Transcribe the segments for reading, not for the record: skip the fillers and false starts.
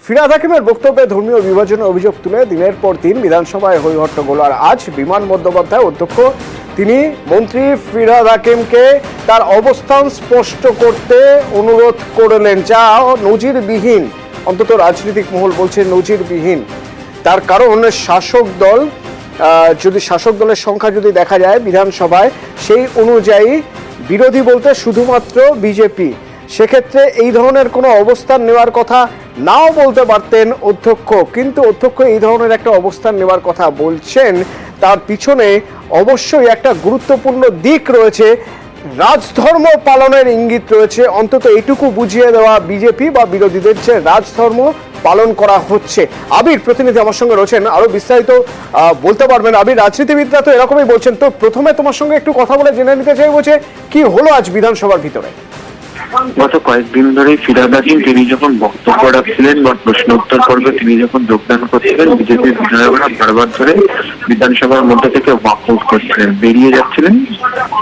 ফিরহাদ হাকিমের বক্তব্যে ধর্মীয় বিভাজনের অভিযোগ তুলে দিনের পর দিন বিধানসভায় হইহট্টগোল। আর আজ বিমান বন্দ্যোপাধ্যায় অধ্যক্ষ তিনি মন্ত্রী ফিরহাদ হাকিমকে তার অবস্থান স্পষ্ট করতে অনুরোধ করলেন, যা নজিরবিহীন। অন্তত রাজনৈতিক মহল বলছে নজিরবিহীন। তার কারণ শাসক দলের সংখ্যা যদি দেখা যায় বিধানসভায়, সেই অনুযায়ী বিরোধী বলতে শুধুমাত্র বিজেপি। সেক্ষেত্রে এই ধরনের কোনো অবস্থান নেওয়ার কথা নাও বলতে পারতেন অধ্যক্ষ, কিন্তু অধ্যক্ষ এই ধরনের একটা অবস্থান নেওয়ার কথা বলছেন। তার পিছনে অবশ্যই একটা গুরুত্বপূর্ণ দিক রয়েছে, রাজধর্ম পালনের ইঙ্গিত রয়েছে। অন্তত এটুকু বুঝিয়ে দেওয়া বিজেপি বা বিরোধীদের যে রাজধর্ম পালন করা হচ্ছে। আবির প্রতিনিধি আমার সঙ্গে রয়েছেন, আরো বিস্তারিত বলতে পারবেন। আবির, রাজনীতিবিদরা তো এরকমই বলছেন, তো প্রথমে তোমার সঙ্গে একটু কথা বলে জেনে নিতে চাইবো যে কি হলো আজ বিধানসভার ভিতরে। গত কয়েকদিন ধরে ফিরহাদ হাকিম তিনি যখন বক্তব্য রাখছিলেন বা প্রশ্ন উত্তর পর্বে তিনি যখন যোগদান করছিলেন, বিজেপির বিধায়করা বারবার ধরে বিধানসভার মধ্যে থেকে ওয়াকআউট করছিলেন, বেরিয়ে যাচ্ছিলেন।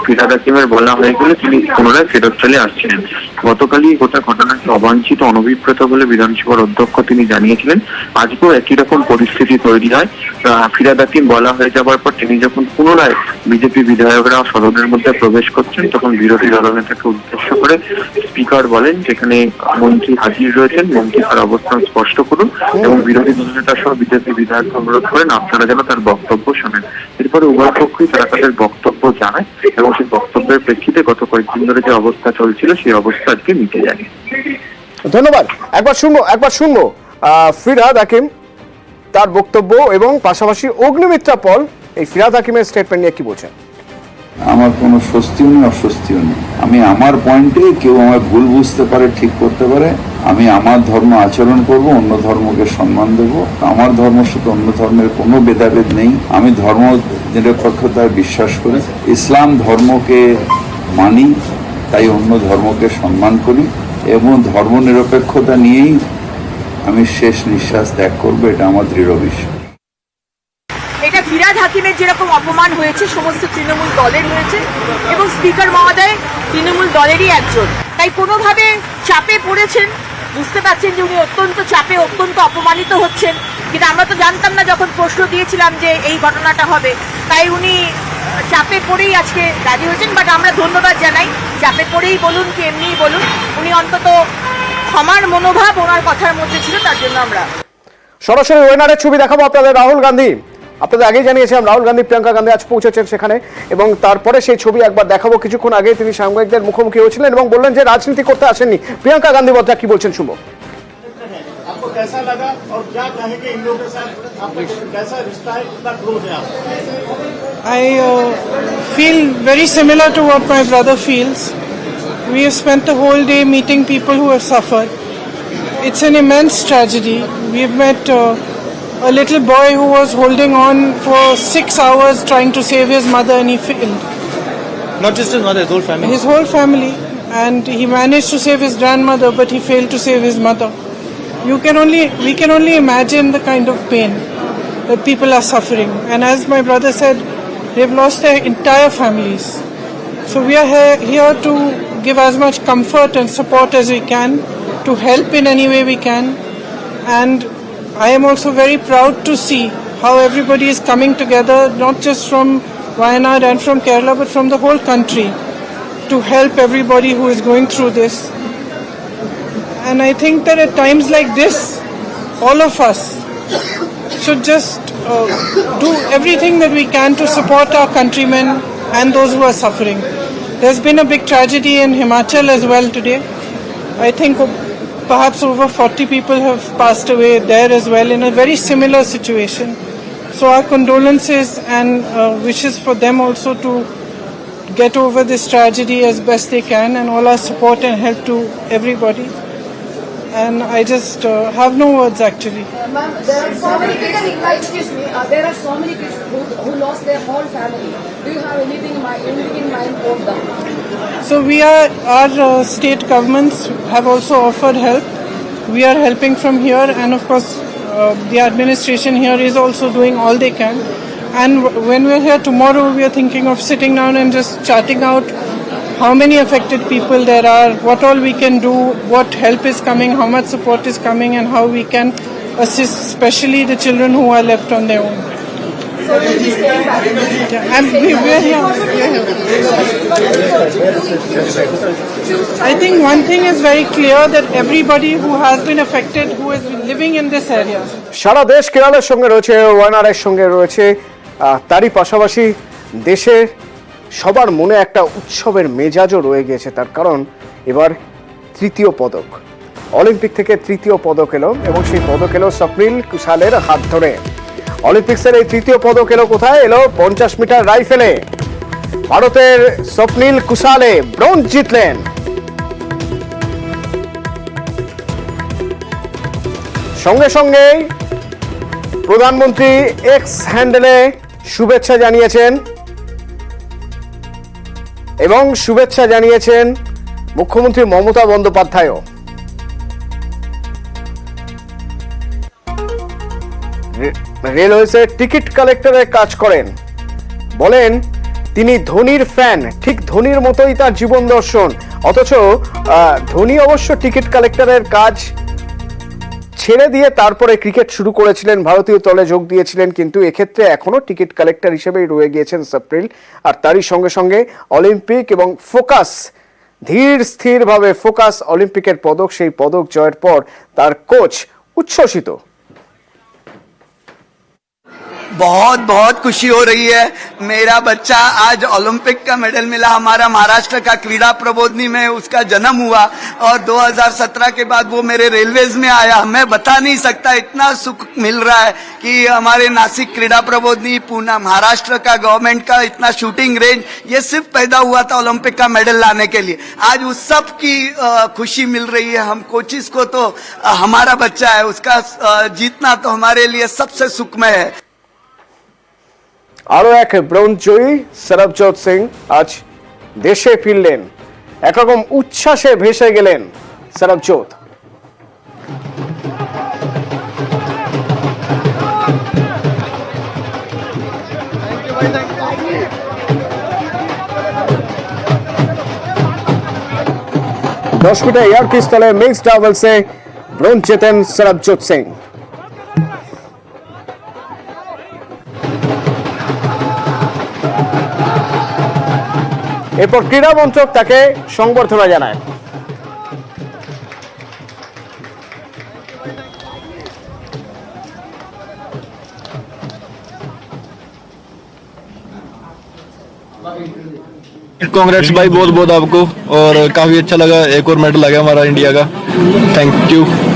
ফিরহাদ হাকিমের বলা হয়ে গেলে তিনি পুনরায় ফেরত চলে আসছিলেন। গতকালই গোটা ঘটনাকে অবাঞ্ছিত অনভিপ্রেত বলে বিধানসভার অধ্যক্ষ তিনি জানিয়েছিলেন। আজকেও একই রকম পরিস্থিতি তৈরি হয়। ফিরহাদ হাকিম বলা হয়ে যাবার পর তিনি যখন পুনরায় বিজেপি বিধায়করা সদনের মধ্যে প্রবেশ করছেন, তখন বিরোধী দলনেতাকে উদ্দেশ্য করে স্পিকার বলেন, যেখানে মন্ত্রী হাজির রয়েছেন, মন্ত্রী তার অবস্থান স্পষ্ট করুন এবং বিরোধী দলনেতা সহ বিজেপি বিধায়ক অনুরোধ করেন আপনারা যেন তার বক্তব্য শোনেন। এরপরে উভয় পক্ষই তারা তাদের বক্তব্য জানায় এবং সেই বক্তব্যের প্রেক্ষিতে গত কয়েকদিন ধরে যে অবস্থা চলছিল সেই অবস্থা আজকে মিটে যায়। ধন্যবাদ। একবার শুনবো ফিরহাদ হাকিম তার বক্তব্য এবং পাশাপাশি অগ্নিমিত্রা পল এই ফিরহাদ হাকিমের স্টেটমেন্ট নিয়ে কি বলছেন। আমার কোনো স্বস্তিও নেই অস্বস্তিও নেই। আমি আমার পয়েন্টে, কেউ আমায় ভুল বুঝতে পারে, ঠিক করতে পারে। আমি আমার ধর্ম আচরণ করব, অন্য ধর্মকে সম্মান দেব। আমার ধর্মের সাথে অন্য ধর্মের কোনো ভেদাভেদ নেই। আমি ধর্ম নিরপেক্ষতায় বিশ্বাস করি, ইসলাম ধর্মকে মানি, তাই অন্য ধর্মকে সম্মান করি এবং ধর্ম নিরপেক্ষতা নিয়েই আমি শেষ নিঃশ্বাস ত্যাগ করবো, এটা আমার দৃঢ় বিশ্বাস। এটা ফিরহাদ হাকিমের যেরকম অপমান হয়েছে সমস্ত তৃণমূল দলের হয়েছে এবং স্পিকার মহোদয় তৃণমূল দলেরই একজন, তাই কোনোভাবে চাপে পড়েছেন। বুঝতে পারছেন যে উনি অত্যন্ত চাপে, অত্যন্ত অপমানিত হচ্ছেন। কিন্তু আমরা তো জানতাম না যখন প্রশ্ন দিয়েছিলাম যে এই ঘটনাটা হবে, তাই উনি চাপে পড়েই আজকে রাজি হয়েছেন। বাট আমরা ধন্যবাদ জানাই, চাপে পড়েই বলুন কি এমনিই বলুন, উনি অন্তত ক্ষমার মনোভাব ওনার কথার মধ্যে ছিল, তার জন্য আমরা সরাসরি ওয়েনারের ছবি দেখাবো আপনাদের। রাহুল গান্ধী, আপনাদের আগেই জানিয়েছিলাম রাহুল গান্ধী প্রিয়াঙ্কা গান্ধী আজ পৌঁছেছেন সেখানে, এবং তারপরে সেই ছবি একবার দেখাবো। কিছুক্ষণ আগে তিনি সাংবাদিকদের মুখোমুখি হয়েছিলেন এবং বললেন যে রাজনীতি করতে আসেননি। প্রিয়াঙ্কা গান্ধী বদ্রা কি বলছেন শুনবো। I feel very similar to what my brother feels. We have spent the whole day meeting people who have suffered. It's an immense tragedy. We have met a little boy who was holding on for 6 hours trying to save his mother, and he failed. Not just his mother, his whole family. His whole family. And he managed to save his grandmother, but he failed to save his mother. We can only imagine the kind of pain that people are suffering. And as my brother said, they've lost their entire families. So we are here to give as much comfort and support as we can, to help in any way we can. And I am also very proud to see how everybody is coming together, not just from Wayanad and from Kerala, but from the whole country, to help everybody who is going through this. And I think that at times like this, all of us should just do everything that we can to support our countrymen and those who are suffering. There's been a big tragedy in Himachal as well today. I think perhaps over 40 people have passed away there as well in a very similar situation. So our condolences and wishes for them also to get over this tragedy as best they can, and all our support and help to everybody. And I just have no words actually. Ma'am, there are so many kids, there are so many kids who lost their whole family. Do you have anything in mind for them? So our state governments have also offered help. We are helping from here, and of course the administration here is also doing all they can. And when we're here tomorrow, we are thinking of sitting down and just charting out how many affected people there are, what all we can do, what help is coming, how much support is coming, and how we can assist especially the children who are left on their own. So you'll be staying back. Yeah, we're here. I think one thing is very clear, that everybody who has been affected, who has been living in this area, সারা দেশ কেরলের সঙ্গে রয়েছে, ওয়ানারের সঙ্গে রয়েছে, তারই পাশাপাশি দেশের সবার মনে একটা উৎসবের মেজাজও রয়ে গিয়েছে। তার কারণ এবার তৃতীয় পদক, অলিম্পিক থেকে তৃতীয় পদক এলো, এবং সেই পদক এলো স্বপ্নিল কুশালের হাত ধরে। অলিম্পিক্সের এই তৃতীয় পদক এলো কোথায়? এলো 50 মিটার রাইফেলে। ভারতের স্বপ্নিল কুশালে ব্রোঞ্জ জিতলেন। সঙ্গে সঙ্গেই প্রধানমন্ত্রী এক্স হ্যান্ডেলে শুভেচ্ছা জানিয়েছেন, এবং শুভেচ্ছা জানিয়েছেন মুখ্যমন্ত্রী মমতা বন্দ্যোপাধ্যায়ও। রেলওয়েজে টিকিট কালেক্টরের কাজ করেন, বলেন তিনি ধোনির ফ্যান, ঠিক ধোনির মতোই তার জীবন দর্শন। অথচ ধোনি অবশ্য টিকিট কালেক্টরের কাজ ছেড়ে দিয়ে তারপরে ক্রিকেট শুরু করেছিলেন, ভারতীয় দলে যোগ দিয়েছিলেন, কিন্তু এক্ষেত্রে এখনো টিকিট কালেক্টর হিসেবেই রয়ে গিয়েছেন স্বপ্নিল। আর তারই সঙ্গে সঙ্গে অলিম্পিক এবং ফোকাস, ধীর স্থিরভাবে ফোকাস অলিম্পিকের পদক, সেই পদক জয়ের পর তার কোচ উচ্ছ্বসিত। बहुत बहुत खुशी हो रही है। मेरा बच्चा आज ओलंपिक का मेडल मिला। हमारा महाराष्ट्र का क्रीड़ा प्रबोधनी में उसका जन्म हुआ और 2017 के बाद वो मेरे रेलवेज में आया। मैं बता नहीं सकता, इतना सुख मिल रहा है कि हमारे नासिक क्रीड़ा प्रबोधनी, पूना महाराष्ट्र का गवर्नमेंट का इतना शूटिंग रेंज, ये सिर्फ पैदा हुआ था ओलंपिक का मेडल लाने के लिए। आज उस सब की खुशी मिल रही है। हम कोचिस को तो हमारा बच्चा है, उसका जीतना तो हमारे लिए सबसे सुखमय है। আরো এক ব্রোঞ্জ জয়ী সরবজোত সিং আজ দেশে ফিরলেন, একরকম উচ্ছ্বাসে ভেসে গেলেন সরবজোত। দশ মিটার এয়ার পিস্তলে মিক্সড ডাবলসে ব্রোঞ্জ জেতেন সরবজোত সিং। এরপর ক্রীড়া মন্ত্রক তাকে সংবর্ধনা জানায়। कांग्रेट्स भाई, बहुत बहुत आपको, और काफी अच्छा लगा, एक और मेडल आ गया हमारा इंडिया का। Thank you.